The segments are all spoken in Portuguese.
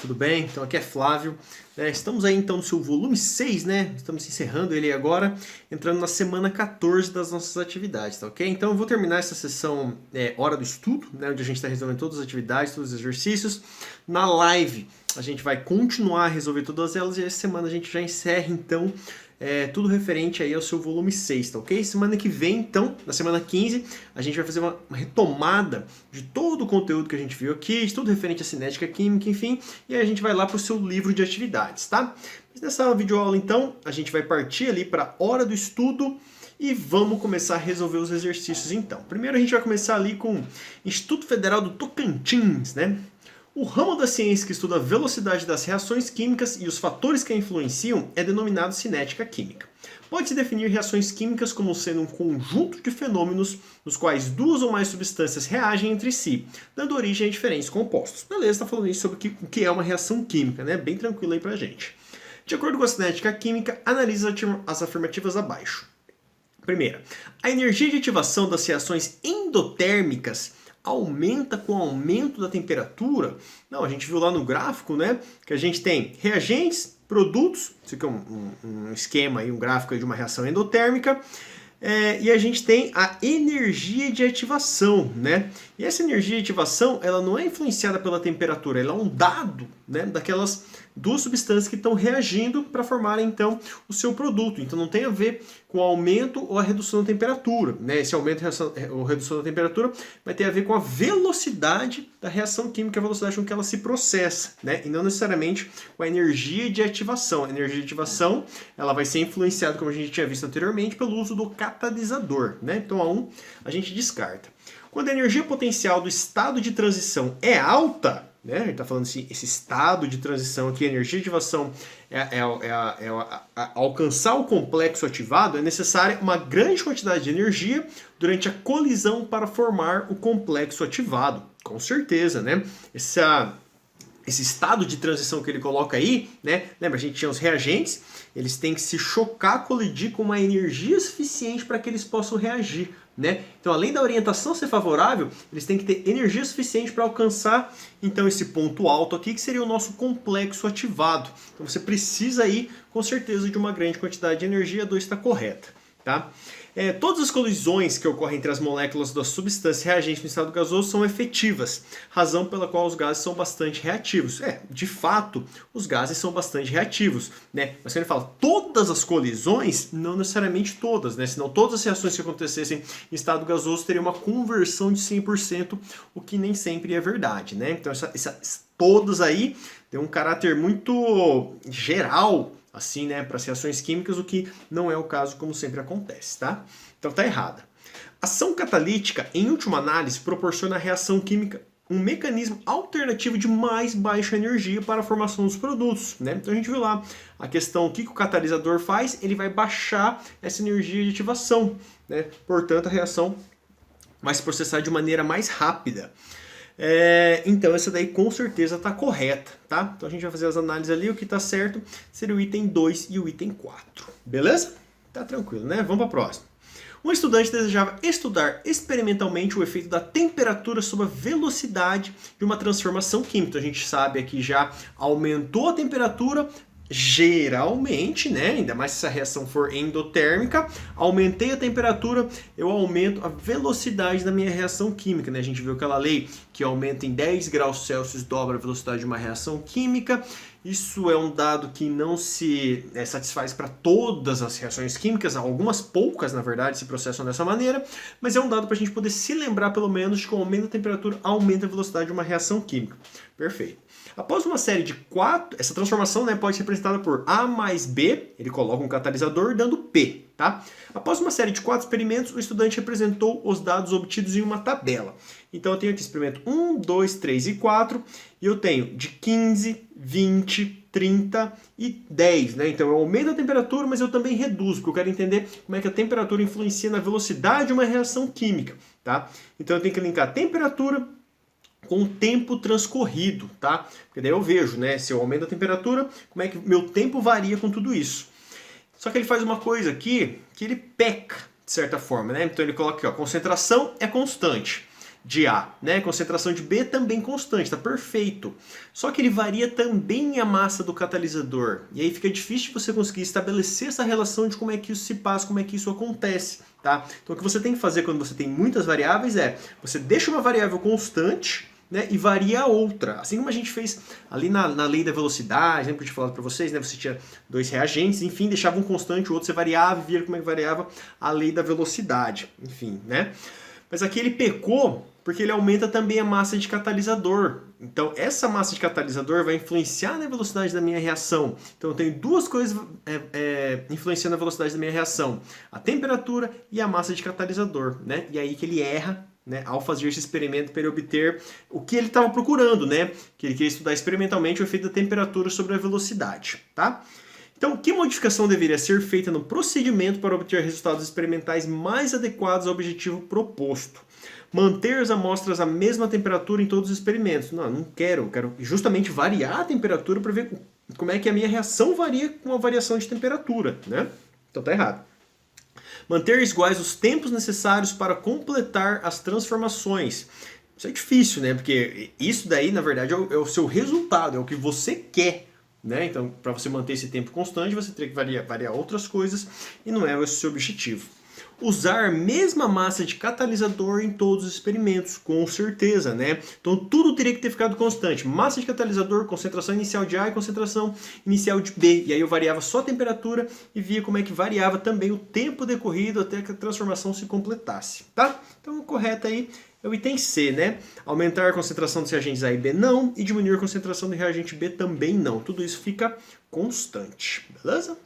tudo bem? Então aqui é Flávio. Estamos aí então no seu volume 6, né? Estamos encerrando ele agora, entrando na semana 14 das nossas atividades, tá ok? Então eu vou terminar essa sessão Hora do Estudo, né? Onde a gente está resolvendo todas as atividades, todos os exercícios. Na live a gente vai continuar a resolver todas elas e essa semana a gente já encerra então tudo referente aí ao seu volume 6, tá ok? Semana que vem, então, na semana 15, a gente vai fazer uma retomada de todo o conteúdo que a gente viu aqui, de tudo referente à cinética química, enfim, e aí a gente vai lá para o seu livro de atividades, tá? Mas nessa videoaula, então, a gente vai partir ali para a hora do estudo e vamos começar a resolver os exercícios, então. Primeiro a gente vai começar ali com Instituto Federal do Tocantins, né? O ramo da ciência que estuda a velocidade das reações químicas e os fatores que a influenciam é denominado cinética química. Pode-se definir reações químicas como sendo um conjunto de fenômenos nos quais duas ou mais substâncias reagem entre si, dando origem a diferentes compostos. Beleza, está falando isso sobre o que é uma reação química, né? Bem tranquilo aí pra gente. De acordo com a cinética química, analisa as afirmativas abaixo. Primeira, a energia de ativação das reações endotérmicas aumenta com o aumento da temperatura? Não, a gente viu lá no gráfico, né, que a gente tem reagentes, produtos, isso aqui é um esquema, aí, um gráfico de uma reação endotérmica, e a gente tem a energia de ativação, né? E essa energia de ativação, ela não é influenciada pela temperatura, ela é um dado, né, daquelas duas substâncias que estão reagindo para formar então o seu produto. Então não tem a ver com o aumento ou a redução da temperatura, né? Esse aumento ou redução da temperatura vai ter a ver com a velocidade da reação química, a velocidade com que ela se processa, né? E não necessariamente com a energia de ativação. A energia de ativação, ela vai ser influenciada, como a gente tinha visto anteriormente, pelo uso do catalisador, né? Então a gente descarta. Quando a energia potencial do estado de transição é alta, né? A gente está falando assim, esse estado de transição aqui, a energia de ativação alcançar o complexo ativado, é necessária uma grande quantidade de energia durante a colisão para formar o complexo ativado. Com certeza, né? Esse estado de transição que ele coloca aí, né? Lembra, a gente tinha os reagentes, eles têm que se chocar, colidir com uma energia suficiente para que eles possam reagir, né? Então, além da orientação ser favorável, eles têm que ter energia suficiente para alcançar então esse ponto alto aqui, que seria o nosso complexo ativado. Então, você precisa aí, com certeza, de uma grande quantidade de energia, a 2 está correta, tá? Todas as colisões que ocorrem entre as moléculas das substâncias reagentes no estado gasoso são efetivas, razão pela qual os gases são bastante reativos. De fato, os gases são bastante reativos, né? Mas quando ele fala todas as colisões, não necessariamente todas, né? Senão todas as reações que acontecessem em estado gasoso teriam uma conversão de 100%, o que nem sempre é verdade, né? Então todas aí tem um caráter muito geral, assim, né, para as reações químicas, o que não é o caso como sempre acontece, tá? Então tá errada. Ação catalítica, em última análise, proporciona à reação química um mecanismo alternativo de mais baixa energia para a formação dos produtos, né? Então a gente viu lá a questão, o que o catalisador faz? Ele vai baixar essa energia de ativação, né? Portanto, a reação vai se processar de maneira mais rápida. Então essa daí com certeza está correta, tá? Então a gente vai fazer as análises ali, o que está certo seria o item 2 e o item 4, beleza? Tá tranquilo, né? Vamos para a próxima. Um estudante desejava estudar experimentalmente o efeito da temperatura sobre a velocidade de uma transformação química. Então a gente sabe aqui já aumentou a temperatura, geralmente, né, ainda mais se a reação for endotérmica, aumentei a temperatura, eu aumento a velocidade da minha reação química, né? A gente viu aquela lei que aumenta em 10 graus Celsius, dobra a velocidade de uma reação química. Isso é um dado que não se satisfaz para todas as reações químicas, algumas poucas, na verdade, se processam dessa maneira, mas é um dado para a gente poder se lembrar, pelo menos, de que o aumento da temperatura aumenta a velocidade de uma reação química. Perfeito. Após uma série de 4, essa transformação, né, pode ser representada por A mais B, ele coloca um catalisador dando P, tá? Após uma série de 4 experimentos, o estudante representou os dados obtidos em uma tabela. Então eu tenho aqui experimento 1, 2, 3 e 4, e eu tenho de 15, 20, 30 e 10, né? Então eu aumento a temperatura, mas eu também reduzo, porque eu quero entender como é que a temperatura influencia na velocidade de uma reação química, tá? Então eu tenho que linkar a temperatura com o tempo transcorrido, tá? Porque daí eu vejo, né, se eu aumento a temperatura, como é que meu tempo varia com tudo isso. Só que ele faz uma coisa aqui que ele peca, de certa forma, né? Então ele coloca aqui, ó, concentração é constante. de A, né? Concentração de B também constante, está perfeito. Só que ele varia também a massa do catalisador. E aí fica difícil você conseguir estabelecer essa relação de como é que isso se passa, como é que isso acontece, tá? Então o que você tem que fazer quando você tem muitas variáveis é, você deixa uma variável constante, né, e varia a outra. Assim como a gente fez ali na lei da velocidade, lembra que eu tinha falado para vocês, né? Você tinha dois reagentes, enfim, deixava um constante, o outro você variava, via como é que variava a lei da velocidade, enfim, né? Mas aqui ele pecou porque ele aumenta também a massa de catalisador. Então essa massa de catalisador vai influenciar na velocidade da minha reação. Então eu tenho duas coisas influenciando a velocidade da minha reação: a temperatura e a massa de catalisador, né? E aí que ele erra, né, ao fazer esse experimento para ele obter o que ele estava procurando, né? Que ele queria estudar experimentalmente o efeito da temperatura sobre a velocidade, tá? Então, que modificação deveria ser feita no procedimento para obter resultados experimentais mais adequados ao objetivo proposto? Manter as amostras à mesma temperatura em todos os experimentos. Não quero. Eu quero justamente variar a temperatura para ver como é que a minha reação varia com a variação de temperatura, né? Então tá errado. Manter iguais os tempos necessários para completar as transformações. Isso é difícil, né? Porque isso daí, na verdade, é o seu resultado, é o que você quer, né? Então, para você manter esse tempo constante, você teria que variar outras coisas e não é esse o seu objetivo. Usar a mesma massa de catalisador em todos os experimentos, com certeza, né? Então tudo teria que ter ficado constante. Massa de catalisador, concentração inicial de A e concentração inicial de B. E aí eu variava só a temperatura e via como é que variava também o tempo decorrido até que a transformação se completasse, tá? Então o correto aí é o item C, né? Aumentar a concentração dos reagentes A e B não, e diminuir a concentração do reagente B também não. Tudo isso fica constante, beleza?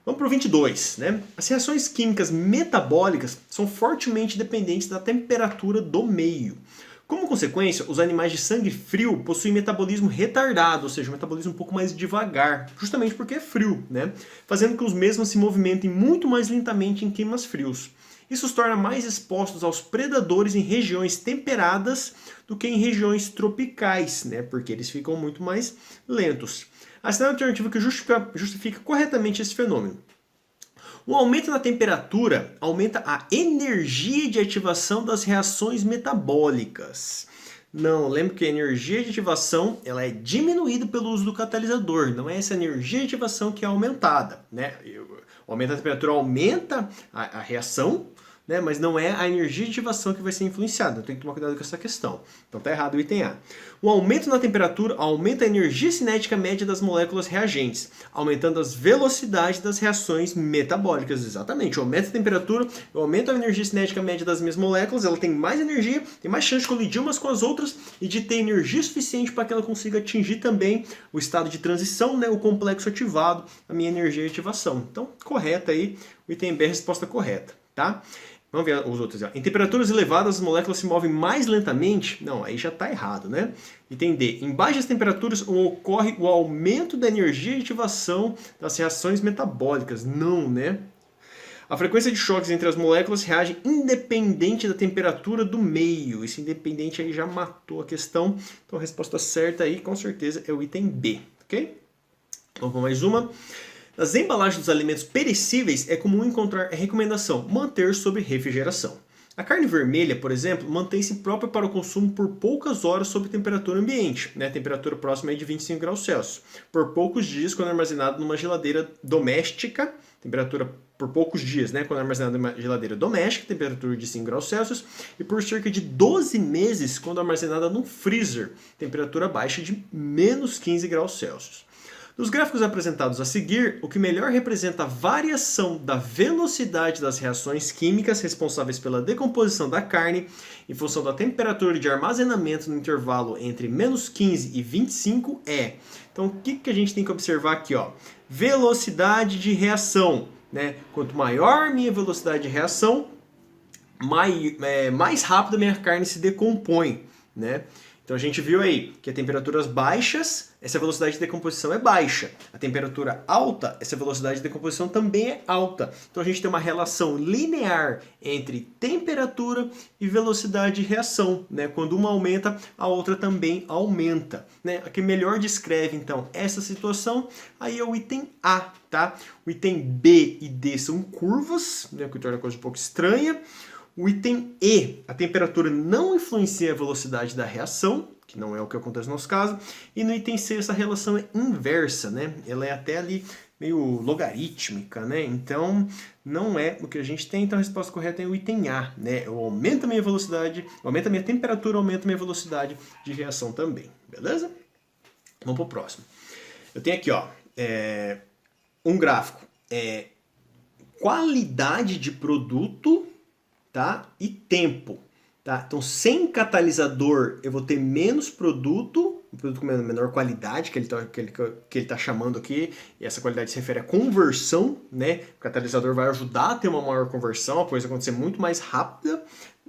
Vamos para o 22, né? As reações químicas metabólicas são fortemente dependentes da temperatura do meio. Como consequência, os animais de sangue frio possuem metabolismo retardado, ou seja, um metabolismo um pouco mais devagar, justamente porque é frio, né? Fazendo com que os mesmos se movimentem muito mais lentamente em climas frios. Isso os torna mais expostos aos predadores em regiões temperadas do que em regiões tropicais, né? Porque eles ficam muito mais lentos. A segunda alternativa que justifica corretamente esse fenômeno. O aumento na temperatura aumenta a energia de ativação das reações metabólicas. Não, lembra que a energia de ativação ela é diminuída pelo uso do catalisador, não é essa energia de ativação que é aumentada, né? O aumento da temperatura aumenta a reação, né? Mas não é a energia de ativação que vai ser influenciada. Tem que tomar cuidado com essa questão. Então tá errado o item A. O aumento na temperatura aumenta a energia cinética média das moléculas reagentes, aumentando as velocidades das reações metabólicas. Exatamente. O aumento da temperatura, eu aumento a energia cinética média das minhas moléculas, ela tem mais energia, tem mais chance de colidir umas com as outras e de ter energia suficiente para que ela consiga atingir também o estado de transição, né? O complexo ativado, a minha energia de ativação. Então, correta aí, o item B é a resposta correta, tá? Vamos ver os outros. Em temperaturas elevadas, as moléculas se movem mais lentamente? Não, aí já está errado, né? Item D. Em baixas temperaturas ocorre o aumento da energia de ativação das reações metabólicas? Não, né? A frequência de choques entre as moléculas reage independente da temperatura do meio. Esse independente aí já matou a questão. Então a resposta certa aí, com certeza, é o item B, ok? Vamos para mais uma. Nas embalagens dos alimentos perecíveis é comum encontrar a recomendação manter sob refrigeração. A carne vermelha, por exemplo, mantém-se própria para o consumo por poucas horas sob temperatura ambiente, né? Temperatura próxima de 25 graus Celsius, por poucos dias quando armazenado numa geladeira doméstica, temperatura por poucos dias, né? Quando armazenado numa geladeira doméstica, temperatura de 5 graus Celsius, e por cerca de 12 meses quando armazenada num freezer, temperatura baixa de menos 15 graus Celsius. Nos gráficos apresentados a seguir, o que melhor representa a variação da velocidade das reações químicas responsáveis pela decomposição da carne em função da temperatura de armazenamento no intervalo entre menos 15 e 25 é... Então, o que a gente tem que observar aqui? Ó? Velocidade de reação, né? Quanto maior minha velocidade de reação, mais rápido a minha carne se decompõe, né? Então a gente viu aí que a temperaturas baixas, essa velocidade de decomposição é baixa. A temperatura alta, essa velocidade de decomposição também é alta. Então a gente tem uma relação linear entre temperatura e velocidade de reação, né? Quando uma aumenta, a outra também aumenta, né? A que melhor descreve então essa situação aí é o item A, tá? O item B e D são curvas, né? O que torna a coisa um pouco estranha. O item E, a temperatura não influencia a velocidade da reação, que não é o que acontece no nosso caso. E no item C, essa relação é inversa, né? Ela é até ali meio logarítmica, né? Então, não é o que a gente tem. Então, a resposta correta é o item A, né? Eu aumento a minha velocidade, aumento a minha temperatura, aumento a minha velocidade de reação também, beleza? Vamos para o próximo. Eu tenho aqui, ó, um gráfico. Qualidade de produto, tá? E tempo, tá? Então, sem catalisador, eu vou ter menos produto, um produto com menor qualidade, que ele tá chamando aqui, e essa qualidade se refere à conversão, né? O catalisador vai ajudar a ter uma maior conversão, a coisa acontecer muito mais rápida.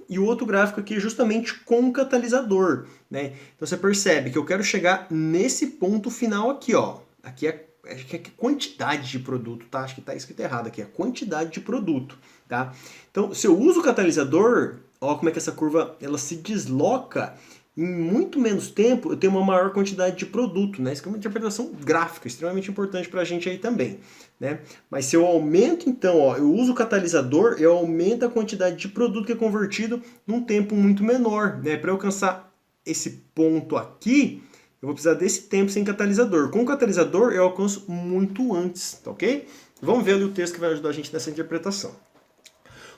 E o outro gráfico aqui é justamente com o catalisador, né? Então, você percebe que eu quero chegar nesse ponto final aqui, ó. Aqui acho que é quantidade de produto, tá? Acho que tá escrito errado aqui, a quantidade de produto, tá? Então, se eu uso o catalisador, ó como é que essa curva ela se desloca, em muito menos tempo eu tenho uma maior quantidade de produto, né? Isso é uma interpretação gráfica, extremamente importante pra gente aí também, né? Mas se eu aumento então, ó, eu uso o catalisador, eu aumento a quantidade de produto que é convertido num tempo muito menor, né? Para alcançar esse ponto aqui, eu vou precisar desse tempo sem catalisador. Com o catalisador, eu alcanço muito antes, tá ok? Vamos ver ali o texto que vai ajudar a gente nessa interpretação.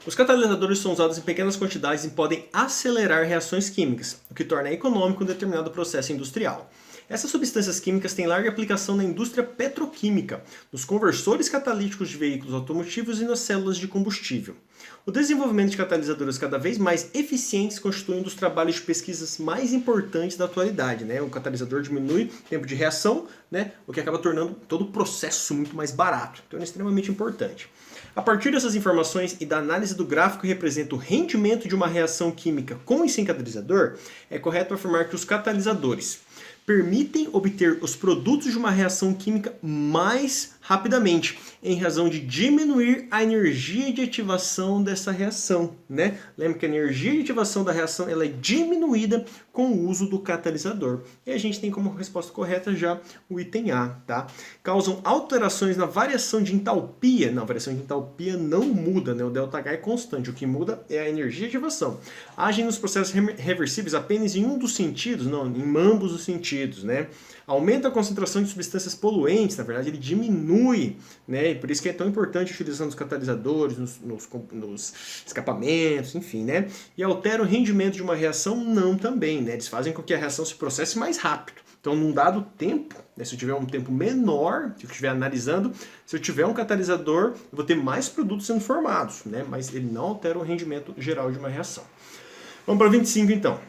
Os catalisadores são usados em pequenas quantidades e podem acelerar reações químicas, o que torna econômico um determinado processo industrial. Essas substâncias químicas têm larga aplicação na indústria petroquímica, nos conversores catalíticos de veículos automotivos e nas células de combustível. O desenvolvimento de catalisadores cada vez mais eficientes constitui um dos trabalhos de pesquisas mais importantes da atualidade, né? O catalisador diminui o tempo de reação, né? O que acaba tornando todo o processo muito mais barato. Então é extremamente importante. A partir dessas informações e da análise do gráfico que representa o rendimento de uma reação química com e sem catalisador, é correto afirmar que os catalisadores permitem obter os produtos de uma reação química mais rapidamente, em razão de diminuir a energia de ativação dessa reação, né? Lembra que a energia de ativação da reação ela é diminuída com o uso do catalisador. E a gente tem como resposta correta já o item A, tá? Causam alterações na variação de entalpia. Não, a variação de entalpia não muda, né? O ΔH é constante, o que muda é a energia de ativação. Agem nos processos reversíveis apenas em um dos sentidos, não, em ambos os sentidos, né? Aumenta a concentração de substâncias poluentes, na verdade ele diminui, né? E por isso que é tão importante a utilização dos catalisadores, nos escapamentos, enfim, né? E altera o rendimento de uma reação? Não também, né? Eles fazem com que a reação se processe mais rápido. Então, num dado tempo, né, se eu tiver um tempo menor, se eu estiver analisando, se eu tiver um catalisador, eu vou ter mais produtos sendo formados, né? Mas ele não altera o rendimento geral de uma reação. Vamos para 25 então.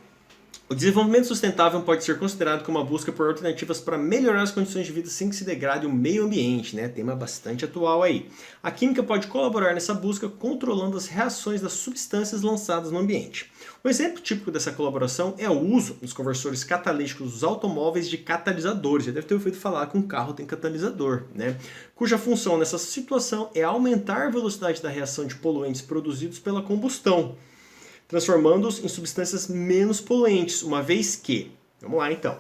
O desenvolvimento sustentável pode ser considerado como uma busca por alternativas para melhorar as condições de vida sem que se degrade o meio ambiente, né? Tema bastante atual aí. A química pode colaborar nessa busca controlando as reações das substâncias lançadas no ambiente. Um exemplo típico dessa colaboração é o uso nos conversores catalíticos dos automóveis de catalisadores. Já deve ter ouvido falar que um carro tem catalisador, né? Cuja função nessa situação é aumentar a velocidade da reação de poluentes produzidos pela combustão, transformando-os em substâncias menos poluentes, uma vez que, vamos lá então,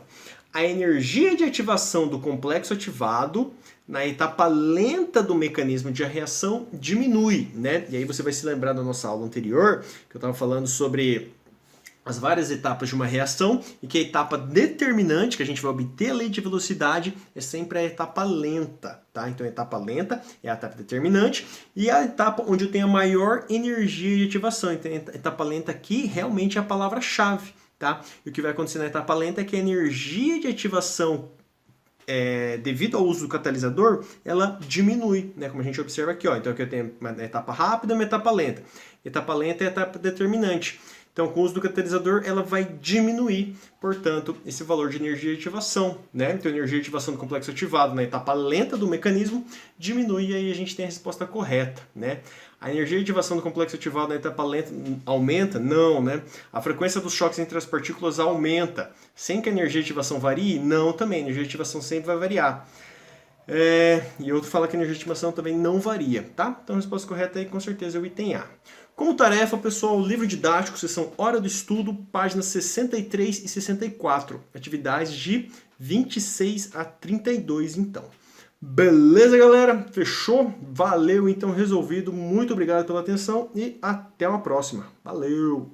a energia de ativação do complexo ativado na etapa lenta do mecanismo de reação diminui, né? E aí você vai se lembrar da nossa aula anterior, que eu estava falando sobre as várias etapas de uma reação, e que a etapa determinante, que a gente vai obter a lei de velocidade, é sempre a etapa lenta, tá? Então a etapa lenta é a etapa determinante, e a etapa onde eu tenho a maior energia de ativação. Então a etapa lenta aqui realmente é a palavra-chave, tá? E o que vai acontecer na etapa lenta é que a energia de ativação devido ao uso do catalisador, ela diminui, né? Como a gente observa aqui, ó. Então aqui eu tenho uma etapa rápida e uma etapa lenta. Etapa lenta é a etapa determinante. Então, com o uso do catalisador, ela vai diminuir, portanto, esse valor de energia de ativação, né? Então, a energia de ativação do complexo ativado na etapa lenta do mecanismo diminui, e aí a gente tem a resposta correta, né? A energia de ativação do complexo ativado na etapa lenta aumenta? Não, né? A frequência dos choques entre as partículas aumenta. Sem que a energia de ativação varie? Não, também. A energia de ativação sempre vai variar. E outro fala que a energia de ativação também não varia, tá? Então, a resposta correta aí, com certeza, é o item A. Como tarefa, pessoal, livro didático, seção Hora do Estudo, páginas 63 e 64. Atividades de 26 a 32, então. Beleza, galera? Fechou? Valeu, então, resolvido. Muito obrigado pela atenção e até uma próxima. Valeu!